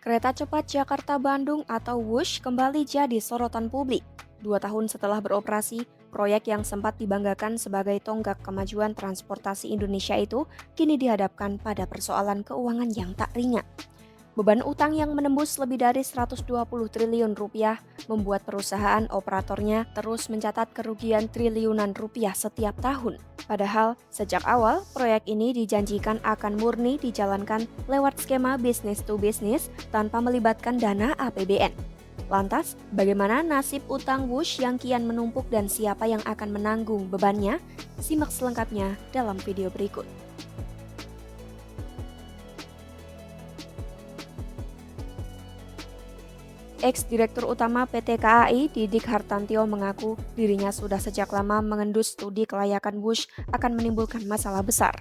Kereta cepat Jakarta-Bandung atau WUSH kembali jadi sorotan publik. 2 tahun setelah beroperasi, proyek yang sempat dibanggakan sebagai tonggak kemajuan transportasi Indonesia itu kini dihadapkan pada persoalan keuangan yang tak ringan. Beban utang yang menembus lebih dari 120 triliun rupiah membuat perusahaan operatornya terus mencatat kerugian triliunan rupiah setiap tahun. Padahal, sejak awal, proyek ini dijanjikan akan murni dijalankan lewat skema business to business tanpa melibatkan dana APBN. Lantas, bagaimana nasib utang WUSH yang kian menumpuk dan siapa yang akan menanggung bebannya? Simak selengkapnya dalam video berikut. Ex-Direktur Utama PT KAI, Didik Hartantio mengaku dirinya sudah sejak lama mengendus studi kelayakan WUSH akan menimbulkan masalah besar.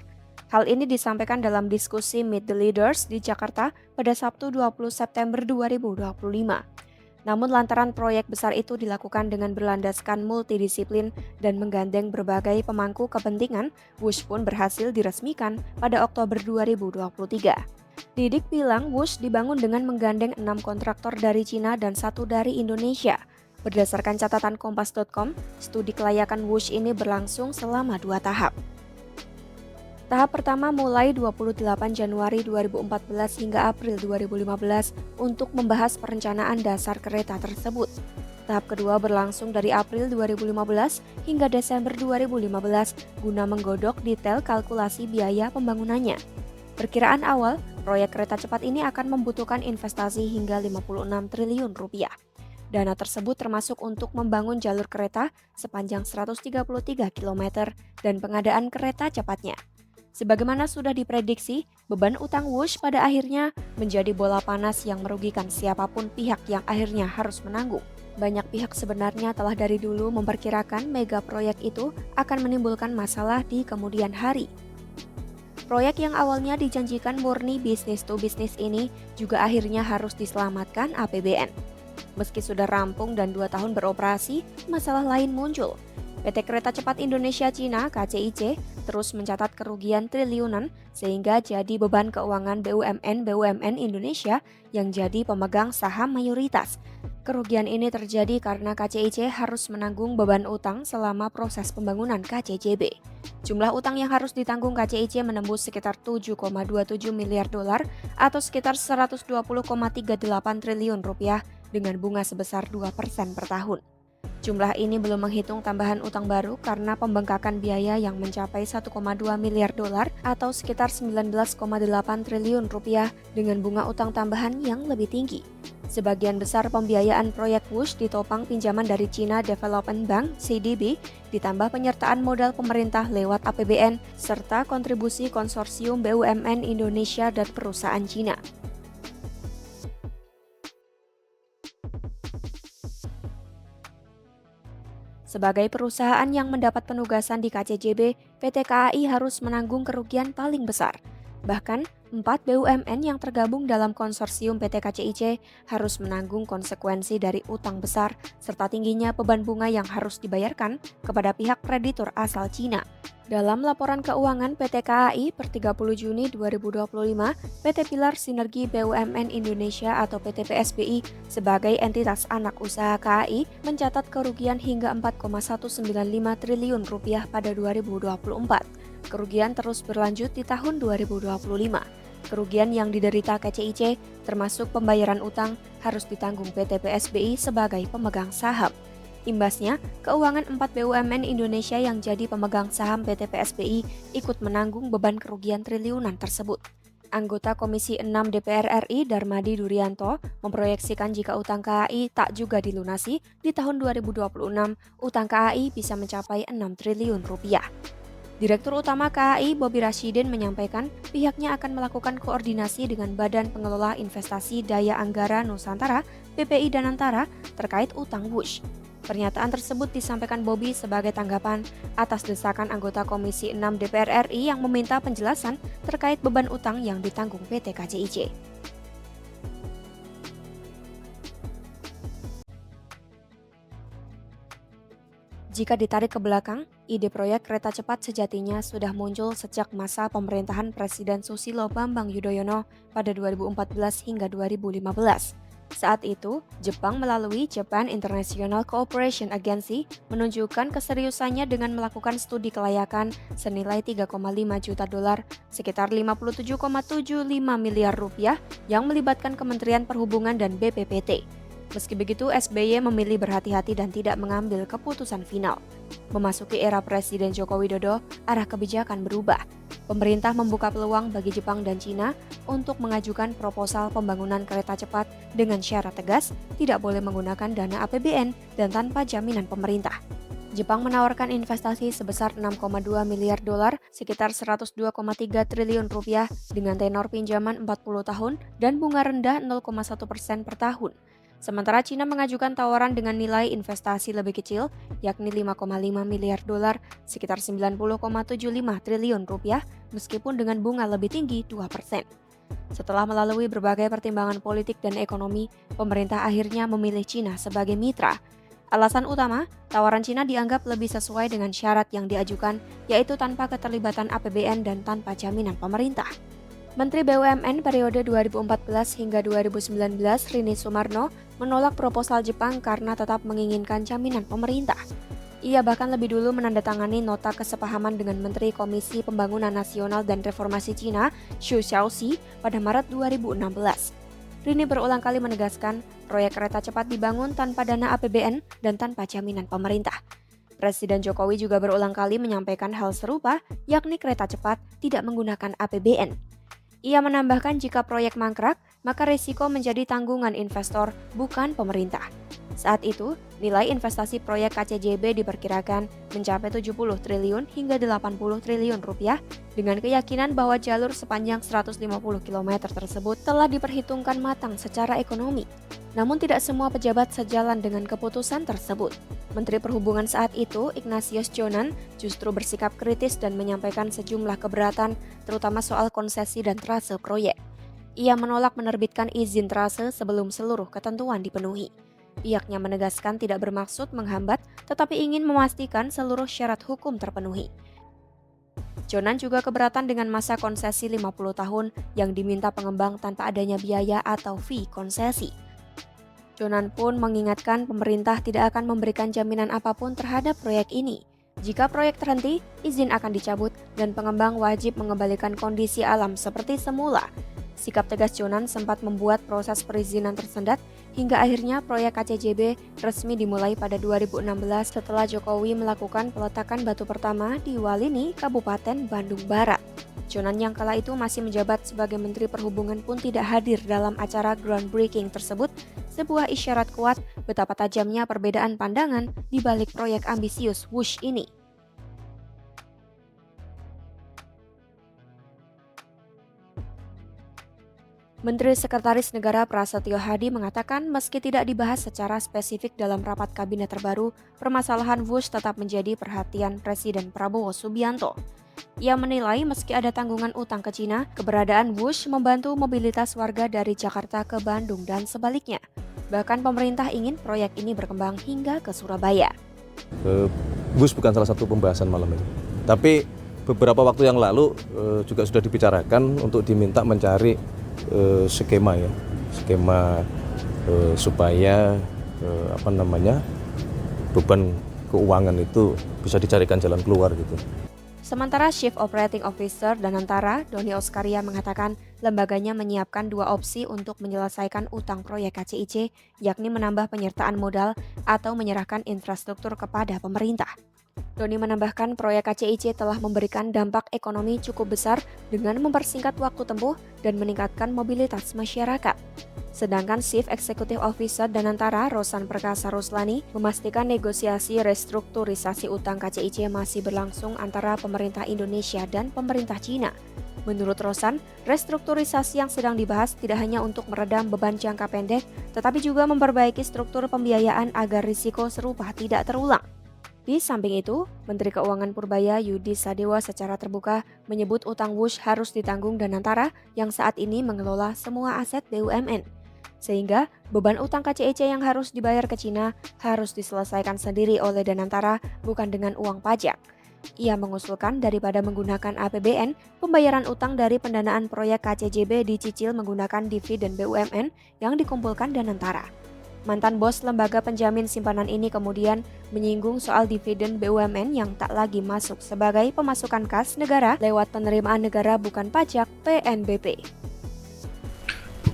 Hal ini disampaikan dalam diskusi Meet the Leaders di Jakarta pada Sabtu 20 September 2025. Namun lantaran proyek besar itu dilakukan dengan berlandaskan multidisiplin dan menggandeng berbagai pemangku kepentingan, WUSH pun berhasil diresmikan pada Oktober 2023. Didik bilang WUSH dibangun dengan menggandeng 6 kontraktor dari Cina dan 1 dari Indonesia. Berdasarkan catatan kompas.com, studi kelayakan WUSH ini berlangsung selama 2 tahap. Tahap pertama mulai 28 Januari 2014 hingga April 2015 untuk membahas perencanaan dasar kereta tersebut. Tahap kedua berlangsung dari April 2015 hingga Desember 2015 guna menggodok detail kalkulasi biaya pembangunannya. Perkiraan awal, proyek kereta cepat ini akan membutuhkan investasi hingga 56 triliun rupiah. Dana tersebut termasuk untuk membangun jalur kereta sepanjang 133 km dan pengadaan kereta cepatnya. Sebagaimana sudah diprediksi, beban utang WUSH pada akhirnya menjadi bola panas yang merugikan siapapun pihak yang akhirnya harus menanggung. Banyak pihak sebenarnya telah dari dulu memperkirakan mega proyek itu akan menimbulkan masalah di kemudian hari. Proyek yang awalnya dijanjikan murni bisnis to bisnis ini juga akhirnya harus diselamatkan APBN. Meski sudah rampung dan 2 tahun beroperasi, masalah lain muncul. PT Kereta Cepat Indonesia Cina (KCIC) terus mencatat kerugian triliunan sehingga jadi beban keuangan BUMN Indonesia yang jadi pemegang saham mayoritas. Kerugian ini terjadi karena KCIC harus menanggung beban utang selama proses pembangunan KCJB. Jumlah utang yang harus ditanggung KCIC menembus sekitar 7,27 miliar dolar atau sekitar 120,38 triliun rupiah dengan bunga sebesar 2% per tahun. Jumlah ini belum menghitung tambahan utang baru karena pembengkakan biaya yang mencapai 1,2 miliar dolar atau sekitar 19,8 triliun rupiah dengan bunga utang tambahan yang lebih tinggi. Sebagian besar pembiayaan proyek WUSH ditopang pinjaman dari China Development Bank (CDB), ditambah penyertaan modal pemerintah lewat APBN, serta kontribusi konsorsium BUMN Indonesia dan perusahaan Cina. Sebagai perusahaan yang mendapat penugasan di KCJB, PT KAI harus menanggung kerugian paling besar. Bahkan, 4 BUMN yang tergabung dalam konsorsium PT KCIC harus menanggung konsekuensi dari utang besar serta tingginya beban bunga yang harus dibayarkan kepada pihak kreditur asal Cina. Dalam laporan keuangan PT KAI per 30 Juni 2025, PT Pilar Sinergi BUMN Indonesia atau PT PSBI sebagai entitas anak usaha KAI mencatat kerugian hingga 4,195 triliun rupiah pada 2024. Kerugian terus berlanjut di tahun 2025. Kerugian yang diderita KCIC termasuk pembayaran utang harus ditanggung PT PSBI sebagai pemegang saham. Imbasnya, keuangan 4 BUMN Indonesia yang jadi pemegang saham PT PSBI ikut menanggung beban kerugian triliunan tersebut. Anggota Komisi 6 DPR RI Darmadi Durianto memproyeksikan jika utang KAI tak juga dilunasi, di tahun 2026 utang KAI bisa mencapai 6 triliun rupiah. Direktur Utama KAI Bobi Rashidin menyampaikan pihaknya akan melakukan koordinasi dengan Badan Pengelola Investasi Daya Anggara Nusantara (BPI Danantara) terkait utang WUSH. Pernyataan tersebut disampaikan Bobi sebagai tanggapan atas desakan anggota Komisi 6 DPR RI yang meminta penjelasan terkait beban utang yang ditanggung PT KCIC. Jika ditarik ke belakang, ide proyek kereta cepat sejatinya sudah muncul sejak masa pemerintahan Presiden Susilo Bambang Yudhoyono pada 2014 hingga 2015. Saat itu, Jepang melalui Japan International Cooperation Agency menunjukkan keseriusannya dengan melakukan studi kelayakan senilai 3,5 juta dolar, sekitar 57,75 miliar rupiah yang melibatkan Kementerian Perhubungan dan BPPT. Meski begitu, SBY memilih berhati-hati dan tidak mengambil keputusan final. Memasuki era Presiden Joko Widodo, arah kebijakan berubah. Pemerintah membuka peluang bagi Jepang dan Cina untuk mengajukan proposal pembangunan kereta cepat dengan syarat tegas, tidak boleh menggunakan dana APBN dan tanpa jaminan pemerintah. Jepang menawarkan investasi sebesar 6,2 miliar dolar, sekitar 102,3 triliun rupiah dengan tenor pinjaman 40 tahun dan bunga rendah 0,1% per tahun. Sementara Cina mengajukan tawaran dengan nilai investasi lebih kecil, yakni 5,5 miliar dolar, sekitar 90,75 triliun rupiah, meskipun dengan bunga lebih tinggi 2%. Setelah melalui berbagai pertimbangan politik dan ekonomi, pemerintah akhirnya memilih Cina sebagai mitra. Alasan utama, tawaran Cina dianggap lebih sesuai dengan syarat yang diajukan, yaitu tanpa keterlibatan APBN dan tanpa jaminan pemerintah. Menteri BUMN periode 2014 hingga 2019 Rini Sumarno menolak proposal Jepang karena tetap menginginkan jaminan pemerintah. Ia bahkan lebih dulu menandatangani nota kesepahaman dengan Menteri Komisi Pembangunan Nasional dan Reformasi Cina, Xu Xiaoxi, pada Maret 2016. Rini berulang kali menegaskan proyek kereta cepat dibangun tanpa dana APBN dan tanpa jaminan pemerintah. Presiden Jokowi juga berulang kali menyampaikan hal serupa, yakni kereta cepat tidak menggunakan APBN. Ia menambahkan jika proyek mangkrak, maka risiko menjadi tanggungan investor, bukan pemerintah. Saat itu, nilai investasi proyek KCJB diperkirakan mencapai 70 triliun hingga 80 triliun rupiah dengan keyakinan bahwa jalur sepanjang 150 km tersebut telah diperhitungkan matang secara ekonomi. Namun tidak semua pejabat sejalan dengan keputusan tersebut. Menteri Perhubungan saat itu, Ignatius Jonan, justru bersikap kritis dan menyampaikan sejumlah keberatan, terutama soal konsesi dan trase proyek. Ia menolak menerbitkan izin trase sebelum seluruh ketentuan dipenuhi. Pihaknya menegaskan tidak bermaksud menghambat, tetapi ingin memastikan seluruh syarat hukum terpenuhi. Jonan juga keberatan dengan masa konsesi 50 tahun yang diminta pengembang tanpa adanya biaya atau fee konsesi. Jonan pun mengingatkan pemerintah tidak akan memberikan jaminan apapun terhadap proyek ini. Jika proyek terhenti, izin akan dicabut dan pengembang wajib mengembalikan kondisi alam seperti semula. Sikap tegas Jonan sempat membuat proses perizinan tersendat hingga akhirnya proyek KCJB resmi dimulai pada 2016 setelah Jokowi melakukan peletakan batu pertama di Walini, Kabupaten Bandung Barat. Jonan yang kala itu masih menjabat sebagai Menteri Perhubungan pun tidak hadir dalam acara groundbreaking tersebut, sebuah isyarat kuat betapa tajamnya perbedaan pandangan di balik proyek ambisius WUSH ini. Menteri Sekretaris Negara Prasetyo Hadi mengatakan meski tidak dibahas secara spesifik dalam rapat kabinet terbaru, permasalahan WUSH tetap menjadi perhatian Presiden Prabowo Subianto. Ia menilai meski ada tanggungan utang ke Cina, keberadaan WUSH membantu mobilitas warga dari Jakarta ke Bandung dan sebaliknya. Bahkan pemerintah ingin proyek ini berkembang hingga ke Surabaya. WUSH bukan salah satu pembahasan malam ini. Tapi beberapa waktu yang lalu juga sudah dibicarakan untuk diminta mencari skema supaya beban keuangan itu bisa dicarikan jalan keluar gitu. Sementara Chief Operating Officer Danantara, Doni Oskaria mengatakan lembaganya menyiapkan dua opsi untuk menyelesaikan utang proyek KCIC, yakni menambah penyertaan modal atau menyerahkan infrastruktur kepada pemerintah. Doni menambahkan proyek KCIC telah memberikan dampak ekonomi cukup besar dengan mempersingkat waktu tempuh dan meningkatkan mobilitas masyarakat. Sedangkan Chief Executive Officer Danantara, Rosan Perkasa Ruslani, memastikan negosiasi restrukturisasi utang KCIC masih berlangsung antara pemerintah Indonesia dan pemerintah Cina. Menurut Rosan, restrukturisasi yang sedang dibahas tidak hanya untuk meredam beban jangka pendek, tetapi juga memperbaiki struktur pembiayaan agar risiko serupa tidak terulang. Di samping itu, Menteri Keuangan Purbaya Yudi Sadewa secara terbuka menyebut utang WUSH harus ditanggung Danantara yang saat ini mengelola semua aset BUMN. Sehingga beban utang KCIC yang harus dibayar ke Cina harus diselesaikan sendiri oleh Danantara, bukan dengan uang pajak. Ia mengusulkan daripada menggunakan APBN, pembayaran utang dari pendanaan proyek KCJB dicicil menggunakan dividen BUMN yang dikumpulkan Danantara. Mantan bos lembaga penjamin simpanan ini kemudian menyinggung soal dividen BUMN yang tak lagi masuk sebagai pemasukan kas negara lewat penerimaan negara bukan pajak PNBP.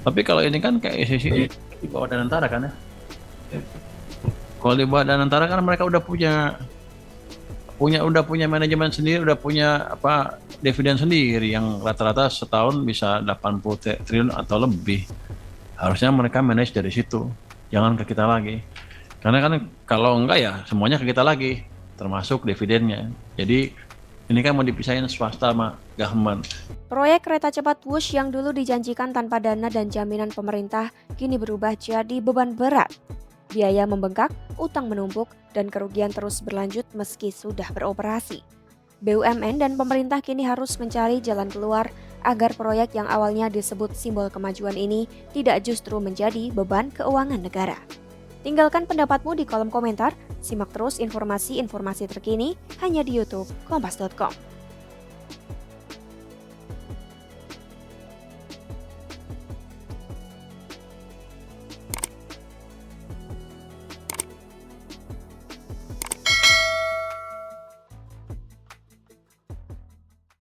Tapi kalau ini kan kayak SSI di bawah Danantara kan ya. Kalau di bawah Danantara kan mereka udah punya manajemen sendiri, udah punya dividen sendiri yang rata-rata setahun bisa 80 triliun atau lebih. Harusnya mereka manage dari situ. Jangan ke kita lagi. Karena kan kalau enggak ya semuanya ke kita lagi, termasuk dividennya. Jadi ini kan mau dipisahin swasta sama government. Proyek kereta cepat Wush yang dulu dijanjikan tanpa dana dan jaminan pemerintah kini berubah jadi beban berat. Biaya membengkak, utang menumpuk, dan kerugian terus berlanjut meski sudah beroperasi. BUMN dan pemerintah kini harus mencari jalan keluar agar proyek yang awalnya disebut simbol kemajuan ini tidak justru menjadi beban keuangan negara. Tinggalkan pendapatmu di kolom komentar, simak terus informasi-informasi terkini hanya di YouTube Kompas.com.